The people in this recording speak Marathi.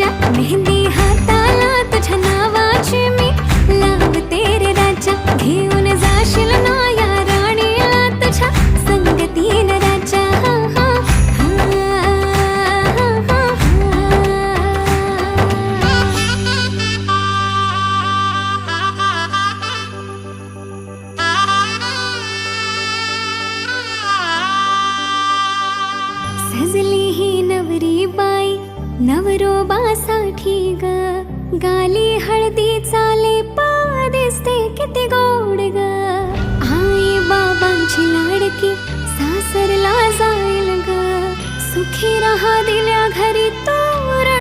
राजा, मेहंदी हाताला तुझ्या नावाची मी लावते रे राजा. घेऊन जाशील ना या राणीला तुझ्या संगतीन राजा. सजली ही नवरी बाई नवरोबासाठी ग, गाली हळदी चाले दिसते किती गोड ग. आई बाबांची लाडकी सासरला जाईल ग, सुखी राहा दिल्या घरी तो